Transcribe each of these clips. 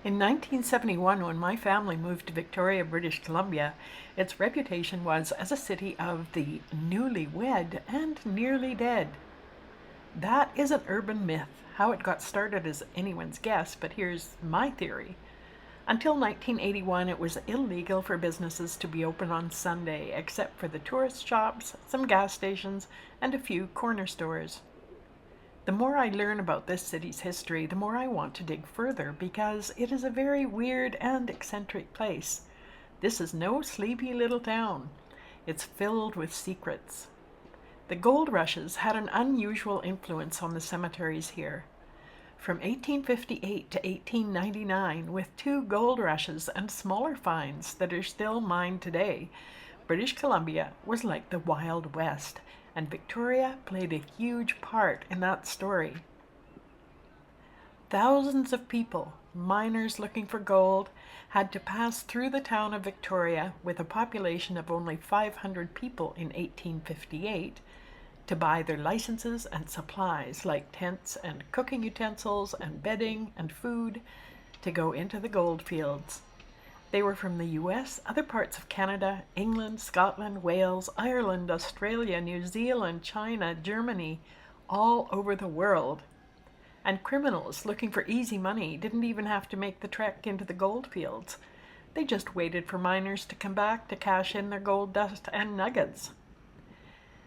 In 1971, when my family moved to Victoria, British Columbia, its reputation was as a city of the newlywed and nearly dead. That is an urban myth. How it got started is anyone's guess, but here's my theory. Until 1981, it was illegal for businesses to be open on Sunday, except for the tourist shops, some gas stations, and a few corner stores. The more I learn about this city's history, the more I want to dig further because it is a very weird and eccentric place. This is no sleepy little town. It's filled with secrets. The gold rushes had an unusual influence on the cemeteries here. From 1858 to 1899, with two gold rushes and smaller finds that are still mined today, British Columbia was like the Wild West, and Victoria played a huge part in that story. Thousands of people, miners looking for gold, had to pass through the town of Victoria with a population of only 500 people in 1858 to buy their licenses and supplies like tents and cooking utensils and bedding and food to go into the gold fields. They were from the US, other parts of Canada, England, Scotland, Wales, Ireland, Australia, New Zealand, China, Germany, all over the world. And criminals looking for easy money didn't even have to make the trek into the gold fields. They just waited for miners to come back to cash in their gold dust and nuggets.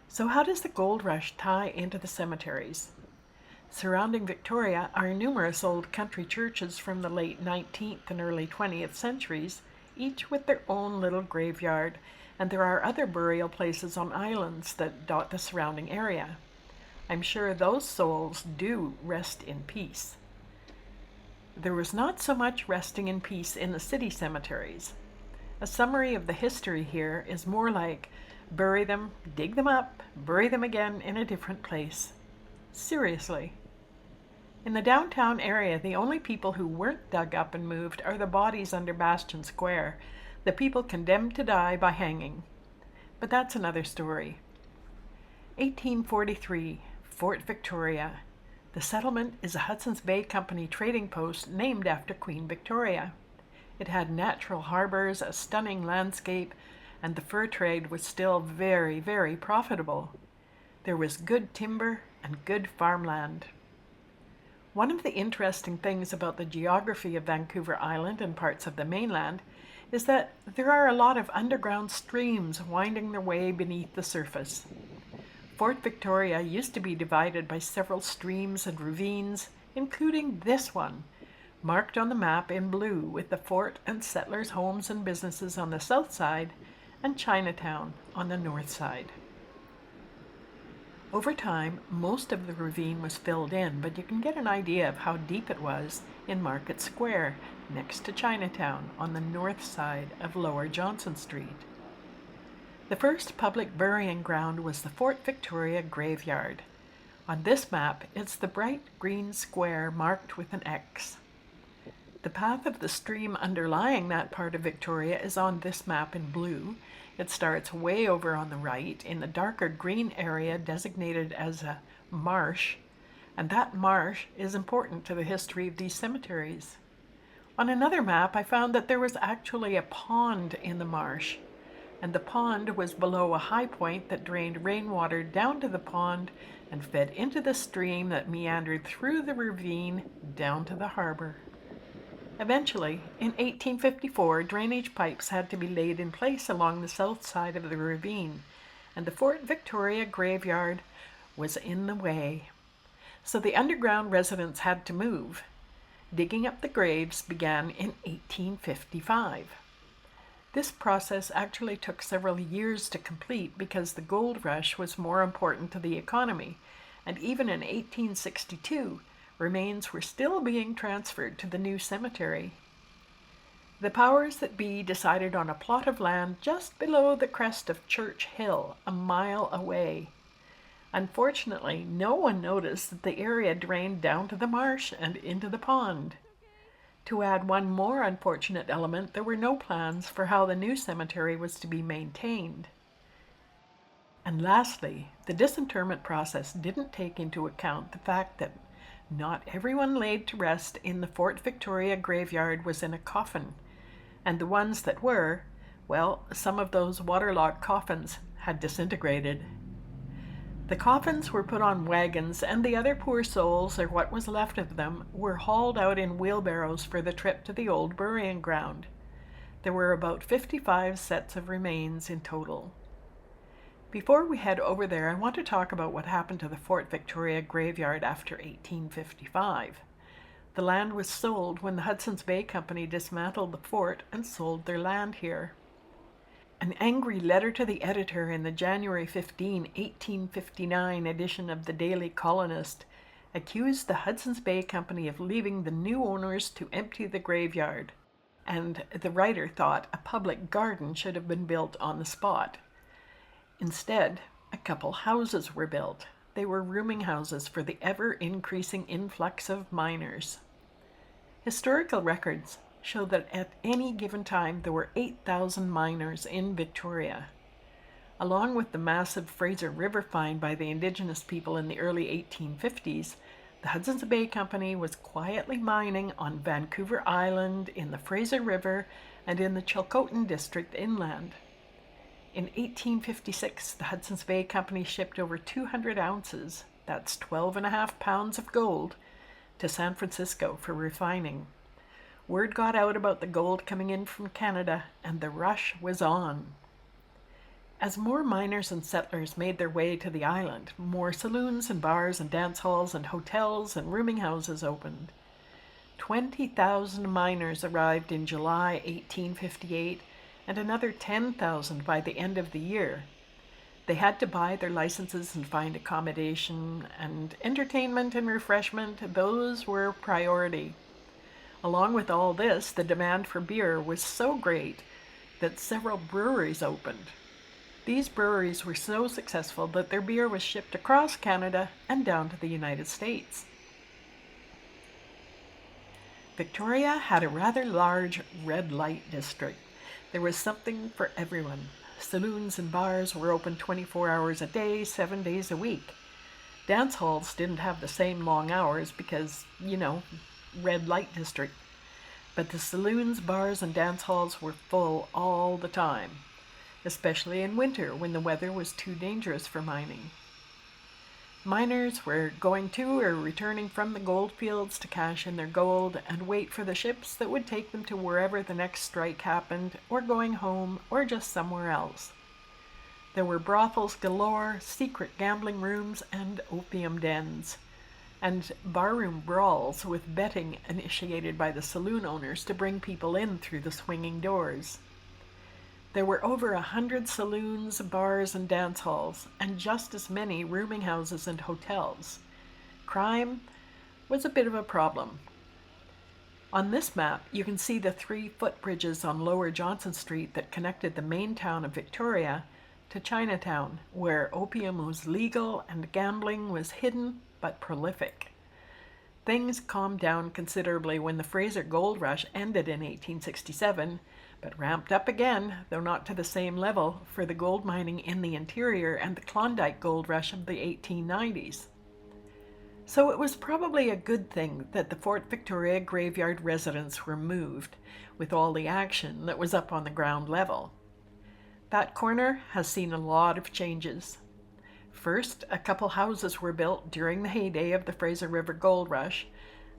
So how does the gold rush tie into the cemeteries? Surrounding Victoria are numerous old country churches from the late 19th and early 20th centuries, each with their own little graveyard, and there are other burial places on islands that dot the surrounding area. I'm sure those souls do rest in peace. There was not so much resting in peace in the city cemeteries. A summary of the history here is more like bury them, dig them up, bury them again in a different place. Seriously. In the downtown area, the only people who weren't dug up and moved are the bodies under Bastion Square, the people condemned to die by hanging. But that's another story. 1843, Fort Victoria. The settlement is a Hudson's Bay Company trading post named after Queen Victoria. It had natural harbors, a stunning landscape, and the fur trade was still very, very profitable. There was good timber and good farmland. One of the interesting things about the geography of Vancouver Island and parts of the mainland is that there are a lot of underground streams winding their way beneath the surface. Fort Victoria used to be divided by several streams and ravines, including this one, marked on the map in blue with the fort and settlers' homes and businesses on the south side and Chinatown on the north side. Over time, most of the ravine was filled in, but you can get an idea of how deep it was in Market Square, next to Chinatown, on the north side of Lower Johnson Street. The first public burying ground was the Fort Victoria graveyard. On this map, it's the bright green square marked with an X. The path of the stream underlying that part of Victoria is on this map in blue. It starts way over on the right in the darker green area designated as a marsh, and that marsh is important to the history of these cemeteries. On another map, I found that there was actually a pond in the marsh, and the pond was below a high point that drained rainwater down to the pond and fed into the stream that meandered through the ravine down to the harbor. Eventually, in 1854, drainage pipes had to be laid in place along the south side of the ravine, and the Fort Victoria graveyard was in the way. So the underground residents had to move. Digging up the graves began in 1855. This process actually took several years to complete because the gold rush was more important to the economy, and even in 1862, remains were still being transferred to the new cemetery. The powers that be decided on a plot of land just below the crest of Church Hill, a mile away. Unfortunately, no one noticed that the area drained down to the marsh and into the pond. To add one more unfortunate element, there were no plans for how the new cemetery was to be maintained. And lastly, the disinterment process didn't take into account the fact that Not everyone laid to rest in the Fort Victoria graveyard was in a coffin, and the ones that were, well, some of those waterlogged coffins had disintegrated. The coffins were put on wagons, and the other poor souls, or what was left of them, were hauled out in wheelbarrows for the trip to the old burying ground. There were about 55 sets of remains in total. Before we head over there, I want to talk about what happened to the Fort Victoria graveyard after 1855. The land was sold when the Hudson's Bay Company dismantled the fort and sold their land here. An angry letter to the editor in the January 15, 1859 edition of the Daily Colonist accused the Hudson's Bay Company of leaving the new owners to empty the graveyard, and the writer thought a public garden should have been built on the spot. Instead, a couple houses were built. They were rooming houses for the ever-increasing influx of miners. Historical records show that at any given time there were 8,000 miners in Victoria. Along with the massive Fraser River find by the Indigenous people in the early 1850s, the Hudson's Bay Company was quietly mining on Vancouver Island, in the Fraser River, and in the Chilcotin district inland. In 1856, the Hudson's Bay Company shipped over 200 ounces, that's 12.5 pounds of gold, to San Francisco for refining. Word got out about the gold coming in from Canada, and the rush was on. As more miners and settlers made their way to the island, more saloons and bars and dance halls and hotels and rooming houses opened. 20,000 miners arrived in July 1858, and another 10,000 by the end of the year. They had to buy their licenses and find accommodation, and entertainment and refreshment, those were priority. Along with all this, the demand for beer was so great that several breweries opened. These breweries were so successful that their beer was shipped across Canada and down to the United States. Victoria had a rather large red light district. There was something for everyone. Saloons and bars were open 24 hours a day, 7 days a week. Dance halls didn't have the same long hours because, red light district. But the saloons, bars, and dance halls were full all the time, especially in winter when the weather was too dangerous for mining. Miners were going to or returning from the gold fields to cash in their gold and wait for the ships that would take them to wherever the next strike happened, or going home, or just somewhere else. There were brothels galore, secret gambling rooms, and opium dens, and barroom brawls with betting initiated by the saloon owners to bring people in through the swinging doors. There were over 100 saloons, bars, and dance halls, and just as many rooming houses and hotels. Crime was a bit of a problem. On this map, you can see the 3 footbridges on Lower Johnson Street that connected the main town of Victoria to Chinatown, where opium was legal and gambling was hidden but prolific. Things calmed down considerably when the Fraser Gold Rush ended in 1867, but ramped up again, though not to the same level, for the gold mining in the interior and the Klondike Gold Rush of the 1890s. So it was probably a good thing that the Fort Victoria graveyard residents were moved, with all the action that was up on the ground level. That corner has seen a lot of changes. First, a couple houses were built during the heyday of the Fraser River Gold Rush,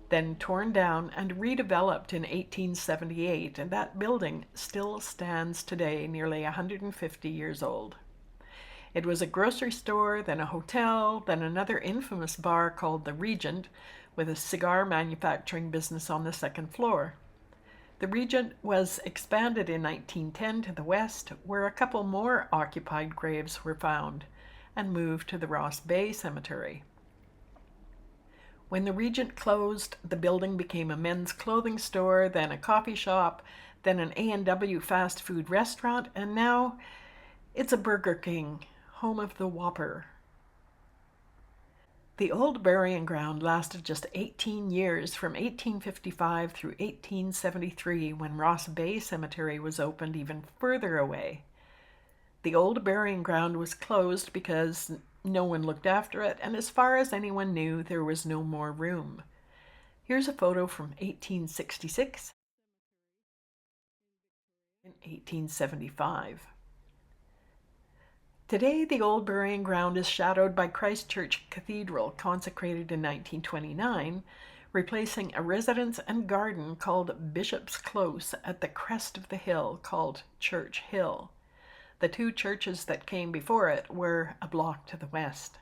then torn down and redeveloped in 1878, and that building still stands today, nearly 150 years old. It was a grocery store, then a hotel, then another infamous bar called the Regent, with a cigar manufacturing business on the second floor. The Regent was expanded in 1910 to the west, where a couple more occupied graves were found, and moved to the Ross Bay Cemetery. When the Regent closed, the building became a men's clothing store, then a coffee shop, then an A&W fast food restaurant, and now it's a Burger King, home of the Whopper. The old burying ground lasted just 18 years, from 1855 through 1873, when Ross Bay Cemetery was opened even further away. The old burying ground was closed because No one looked after it, and as far as anyone knew, there was no more room. Here's a photo from 1866 and 1875. Today, the old burying ground is shadowed by Christ Church Cathedral, consecrated in 1929, replacing a residence and garden called Bishop's Close at the crest of the hill called Church Hill. The two churches that came before it were a block to the west.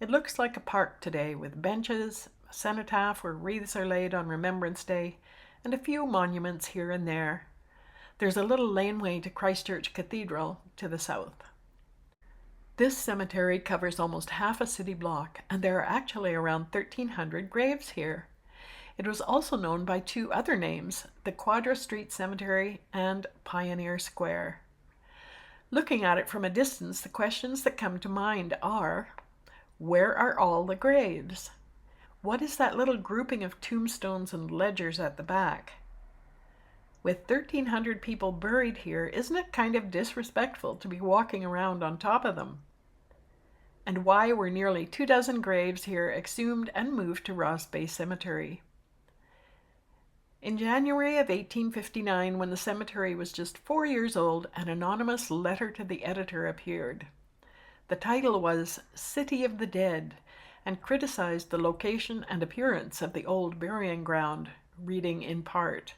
It looks like a park today with benches, a cenotaph where wreaths are laid on Remembrance Day, and a few monuments here and there. There's a little laneway to Christchurch Cathedral to the south. This cemetery covers almost half a city block, and there are actually around 1,300 graves here. It was also known by two other names, the Quadra Street Cemetery and Pioneer Square. Looking at it from a distance, the questions that come to mind are, where are all the graves? What is that little grouping of tombstones and ledgers at the back? With 1,300 people buried here, isn't it kind of disrespectful to be walking around on top of them? And why were nearly 24 graves here exhumed and moved to Ross Bay Cemetery? In January of 1859, when the cemetery was just 4 years old, an anonymous letter to the editor appeared. The title was City of the Dead, and criticized the location and appearance of the old burying ground, reading in part,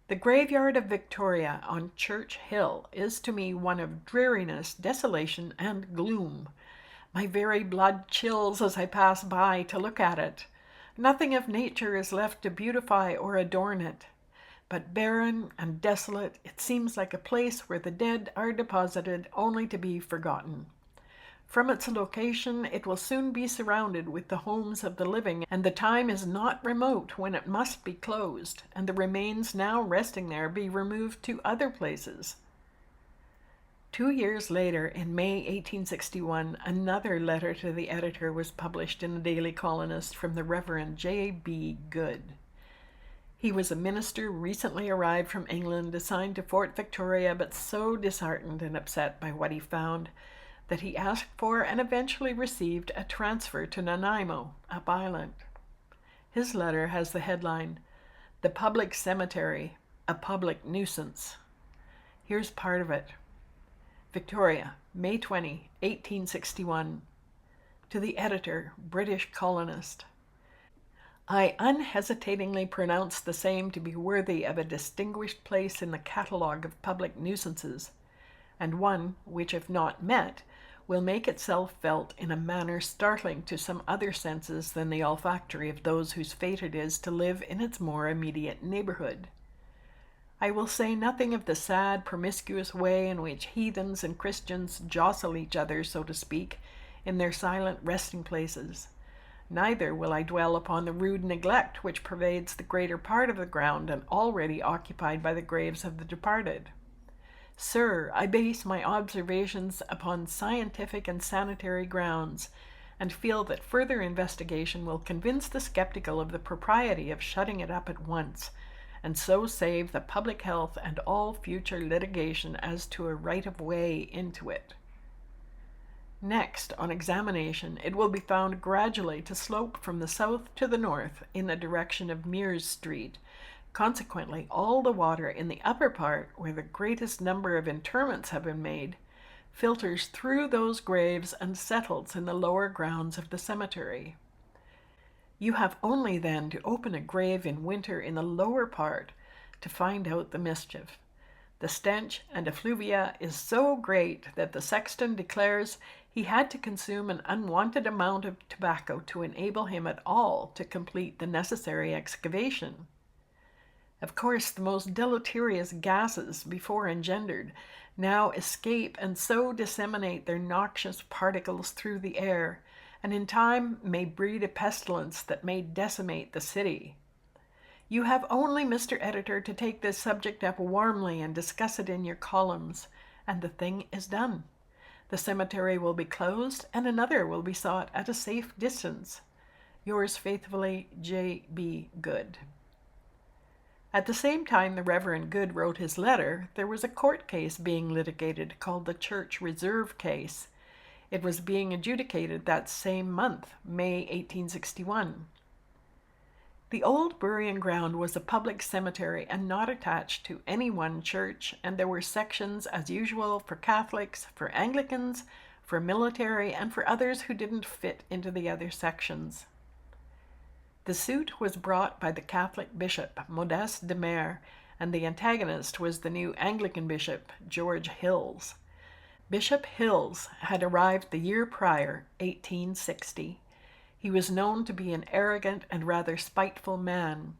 "The graveyard of Victoria on Church Hill is to me one of dreariness, desolation, and gloom. My very blood chills as I pass by to look at it. Nothing of nature is left to beautify or adorn it. But barren and desolate, it seems like a place where the dead are deposited only to be forgotten. From its location, it will soon be surrounded with the homes of the living, and the time is not remote when it must be closed, and the remains now resting there be removed to other places." 2 years later, in May 1861, another letter to the editor was published in the Daily Colonist from the Reverend J.B. Good. He was a minister recently arrived from England, assigned to Fort Victoria, but so disheartened and upset by what he found that he asked for and eventually received a transfer to Nanaimo, Up Island. His letter has the headline, "The Public Cemetery, a Public Nuisance." Here's part of it. Victoria, May 20, 1861. To the editor, British Colonist. I unhesitatingly pronounce the same to be worthy of a distinguished place in the catalogue of public nuisances, and one which, if not met, will make itself felt in a manner startling to some other senses than the olfactory of those whose fate it is to live in its more immediate neighborhood. I will say nothing of the sad, promiscuous way in which heathens and Christians jostle each other, so to speak, in their silent resting places. Neither will I dwell upon the rude neglect which pervades the greater part of the ground and already occupied by the graves of the departed. Sir, I base my observations upon scientific and sanitary grounds, and feel that further investigation will convince the skeptical of the propriety of shutting it up at once, and so save the public health and all future litigation as to a right-of-way into it. Next, on examination, it will be found gradually to slope from the south to the north in the direction of Mears Street. Consequently, all the water in the upper part, where the greatest number of interments have been made, filters through those graves and settles in the lower grounds of the cemetery. You have only then to open a grave in winter in the lower part to find out the mischief. The stench and effluvia is so great that the sexton declares he had to consume an unwonted amount of tobacco to enable him at all to complete the necessary excavation. Of course, the most deleterious gases, before engendered, now escape and so disseminate their noxious particles through the air, and in time may breed a pestilence that may decimate the city. You have only, Mr. Editor, to take this subject up warmly and discuss it in your columns, and the thing is done. The cemetery will be closed, and another will be sought at a safe distance. Yours faithfully, J.B. Good. At the same time the Reverend Good wrote his letter, there was a court case being litigated called the Church Reserve case. It was being adjudicated that same month, May 1861. The old burying ground was a public cemetery and not attached to any one church, and there were sections as usual for Catholics, for Anglicans, for military, and for others who didn't fit into the other sections. The suit was brought by the Catholic bishop, Modeste de Mere, and the antagonist was the new Anglican bishop, George Hills. Bishop Hills had arrived the year prior, 1860. He was known to be an arrogant and rather spiteful man.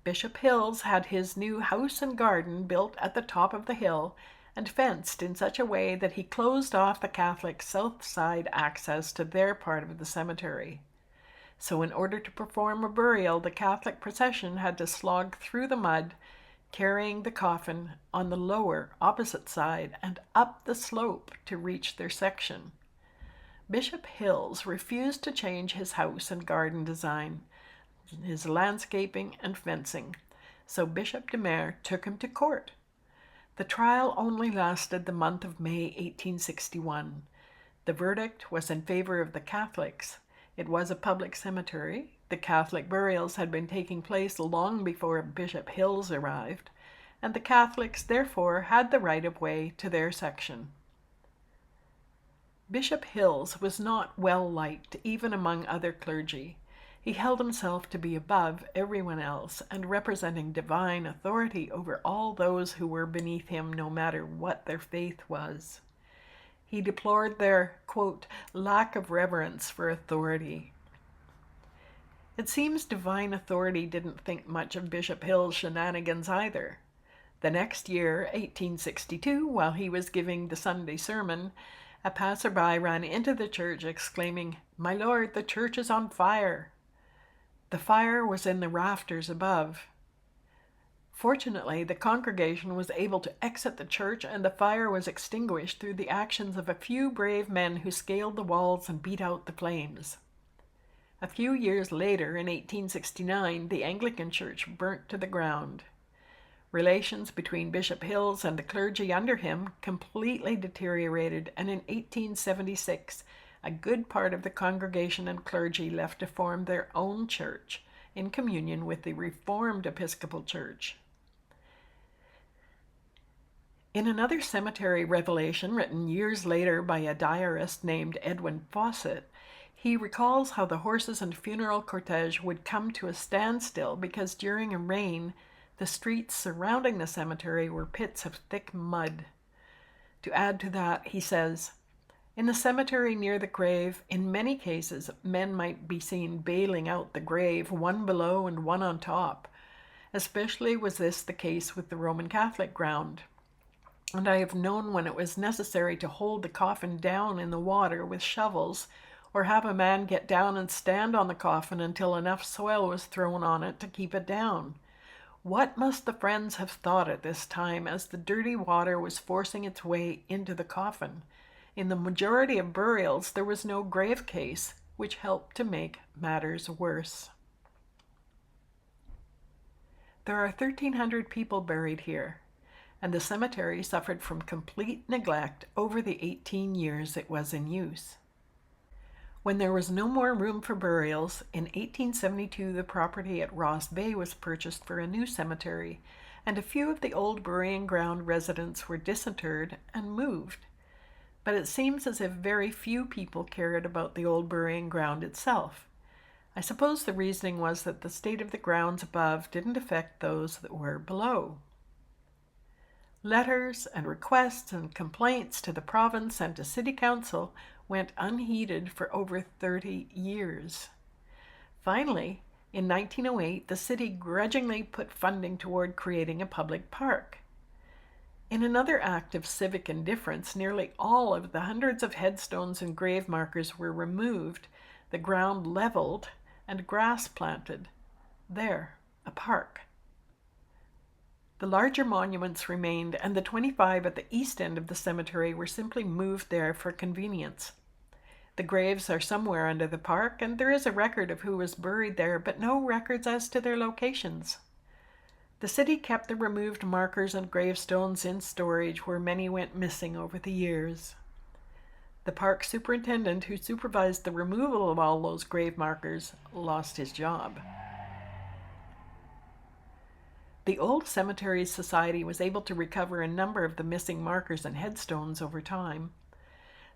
Bishop Hills had his new house and garden built at the top of the hill and fenced in such a way that he closed off the Catholic south side access to their part of the cemetery. So in order to perform a burial, the Catholic procession had to slog through the mud, carrying the coffin on the lower, opposite side and up the slope to reach their section. Bishop Hills refused to change his house and garden design, his landscaping and fencing, so Bishop de Mere took him to court. The trial only lasted the month of May 1861. The verdict was in favor of the Catholics. It was a public cemetery. The Catholic burials had been taking place long before Bishop Hills arrived, and the Catholics therefore had the right of way to their section. Bishop Hills was not well liked even among other clergy. He held himself to be above everyone else and representing divine authority over all those who were beneath him, no matter what their faith was. He deplored their, quote, lack of reverence for authority. It seems divine authority didn't think much of Bishop Hill's shenanigans either. The next year, 1862, while he was giving the Sunday sermon, a passerby ran into the church exclaiming, "My lord, the church is on fire." The fire was in the rafters above. Fortunately, the congregation was able to exit the church and the fire was extinguished through the actions of a few brave men who scaled the walls and beat out the flames. A few years later, in 1869, the Anglican church burnt to the ground. Relations between Bishop Hills and the clergy under him completely deteriorated, and in 1876, a good part of the congregation and clergy left to form their own church in communion with the Reformed Episcopal Church. In another cemetery revelation written years later by a diarist named Edwin Fawcett, he recalls how the horses and funeral cortege would come to a standstill because during a rain, the streets surrounding the cemetery were pits of thick mud. To add to that, he says, "In the cemetery near the grave, in many cases, men might be seen bailing out the grave, one below and one on top. Especially was this the case with the Roman Catholic ground. And I have known when it was necessary to hold the coffin down in the water with shovels, or have a man get down and stand on the coffin until enough soil was thrown on it to keep it down. What must the friends have thought at this time as the dirty water was forcing its way into the coffin? In the majority of burials, there was no grave case, which helped to make matters worse." There are 1,300 people buried here, and the cemetery suffered from complete neglect over the 18 years it was in use. When there was no more room for burials, in 1872 the property at Ross Bay was purchased for a new cemetery, and a few of the old burying ground residents were disinterred and moved. But it seems as if very few people cared about the old burying ground itself. I suppose the reasoning was that the state of the grounds above didn't affect those that were below. Letters and requests and complaints to the province and to city council went unheeded for over 30 years. Finally, in 1908, the city grudgingly put funding toward creating a public park. In another act of civic indifference, nearly all of the hundreds of headstones and grave markers were removed, the ground leveled, and grass planted. There, a park. The larger monuments remained, and the 25 at the east end of the cemetery were simply moved there for convenience. The graves are somewhere under the park, and there is a record of who was buried there, but no records as to their locations. The city kept the removed markers and gravestones in storage, where many went missing over the years. The park superintendent who supervised the removal of all those grave markers lost his job. The Old Cemeteries Society was able to recover a number of the missing markers and headstones over time.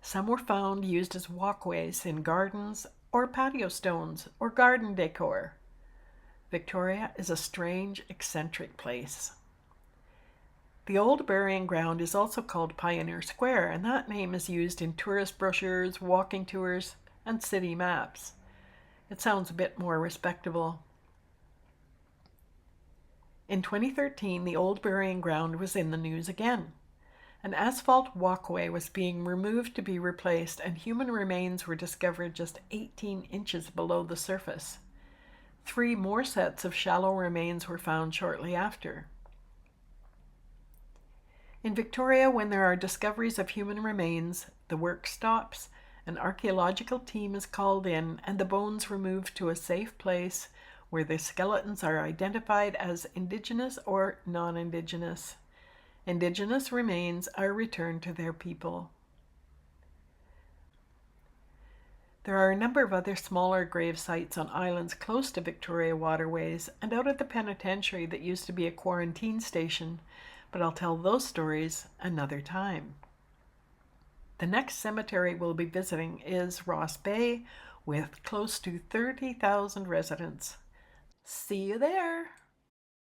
Some were found used as walkways in gardens or patio stones or garden decor. Victoria is a strange, eccentric place. The old burying ground is also called Pioneer Square, and that name is used in tourist brochures, walking tours, and city maps. It sounds a bit more respectable. In 2013, the old burying ground was in the news again. An asphalt walkway was being removed to be replaced, and human remains were discovered just 18 inches below the surface. 3 more sets of shallow remains were found shortly after. In Victoria, when there are discoveries of human remains, the work stops, an archaeological team is called in, and the bones removed to a safe place where the skeletons are identified as Indigenous or non-Indigenous. Indigenous remains are returned to their people. There are a number of other smaller grave sites on islands close to Victoria waterways and out at the penitentiary that used to be a quarantine station, but I'll tell those stories another time. The next cemetery we'll be visiting is Ross Bay with close to 30,000 residents. See you there!